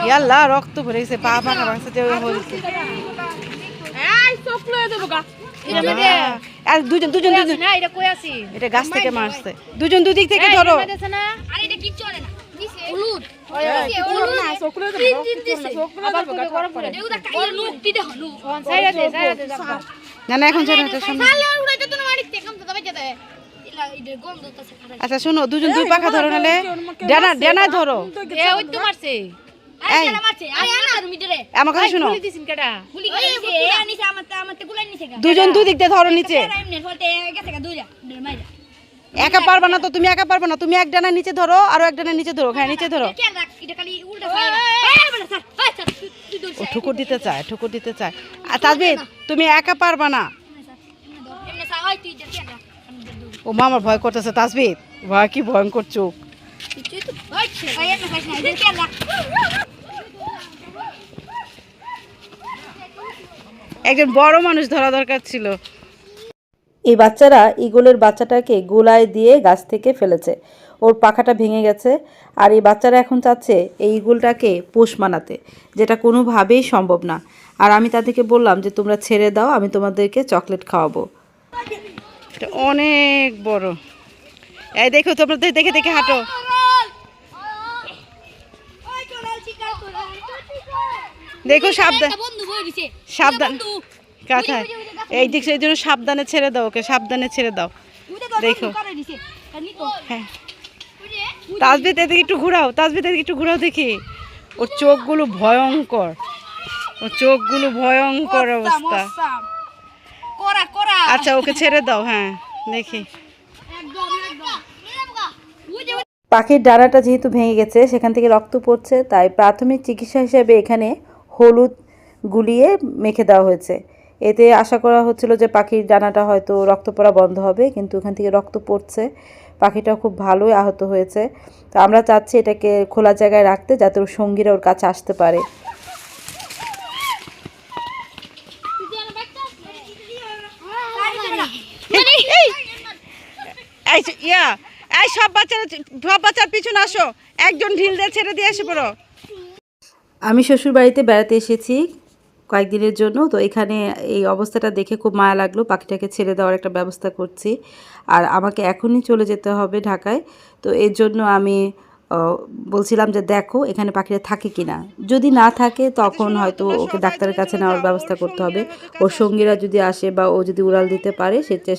ইয়াল্লা রক্ত ভরে গেছে পা পাকা ভাঙছে যে হয়েছে আর দুজন দুজন দুজন এটা গাছ থেকে মারছে দুজন দুদিক থেকে ধরো না না এখন আচ্ছা শোনো দুজন দুই পাখা ধরো নালে ডানা ডানা ধরো আমার কথা শোনো দুজন দুদিক দিয়ে ধরো নিচে একা পারবা না তো তুমি একা পারবা না তুমি এক ডানা নিচে ধরো আর এক ডানা নিচে ধরো হ্যাঁ নিচে ধরো ও ঠুকুর দিতে চায় আর তাজবিদ তুমি একা পারবা না ও মামার ভয় করতেছে তাজবিদ ভয় কি ভয়ঙ্কর চোখ একজন বড় মানুষ ধরা দরকার ছিল এই বাচ্চারা ঈগলের বাচ্চাটাকে গোলায় দিয়ে গাছ থেকে ফেলেছে ওর পাখাটা ভেঙে গেছে আর এই বাচ্চারা এখন চাচ্ছে এই ঈগলটাকে পোষ মানাতে যেটা কোনোভাবেই সম্ভব না আর আমি তাদেরকে বললাম যে তোমরা ছেড়ে দাও আমি তোমাদেরকে চকলেট খাওয়াবো এটা অনেক বড় এই দেখো তোমরা দেখে দেখে হাঁটো দেখো সাবধান সাবধান কাঁথায় এই দিক সেই জন্য সাবধানে ছেড়ে দাও ওকে সাবধানে ছেড়ে দাও দেখো হ্যাঁ তাজবিদ এদিকে একটু ঘোরাও দেখি ওর চোখগুলো ভয়ঙ্কর অবস্থা আচ্ছা ওকে ছেড়ে দাও হ্যাঁ দেখি পাখির ডানাটা যেহেতু ভেঙে গেছে সেখান থেকে রক্ত পড়ছে তাই প্রাথমিক চিকিৎসা হিসেবে এখানে হলুদ গুলিয়ে মেখে দেওয়া হয়েছে এতে আশা করা হচ্ছিল যে পাখির ডানাটা হয়তো রক্ত পড়া বন্ধ হবে কিন্তু এখান থেকে রক্ত পড়ছে পাখিটা খুব ভালোই আহত হয়েছে তো আমরা চাচ্ছি এটাকে খোলা জায়গায় রাখতে যাতে ওর সঙ্গীরা ওর কাছে আসতে পারে সব বাচ্চার পিছনে আসো একজন ঢিল দিয়ে ছেড়ে দিয়ে এসে পড়ো আমি শ্বশুর বাড়িতে বেড়াতে এসেছি কয়েকদিনের জন্য তো এখানে এই অবস্থাটা দেখে খুব মায়া লাগলো পাখিটাকে ছেড়ে দেওয়ার একটা ব্যবস্থা করছি আর আমাকে এখনই চলে যেতে হবে ঢাকায় তো এর জন্য আমি বলছিলাম যে দেখো এখানে পাখিরা থাকে কিনা যদি না থাকে তখন হয়তো ওকে ডাক্তারের কাছে নেওয়ার ব্যবস্থা করতে হবে ওর সঙ্গীরা যদি আসে বা ও যদি উড়াল দিতে পারে সে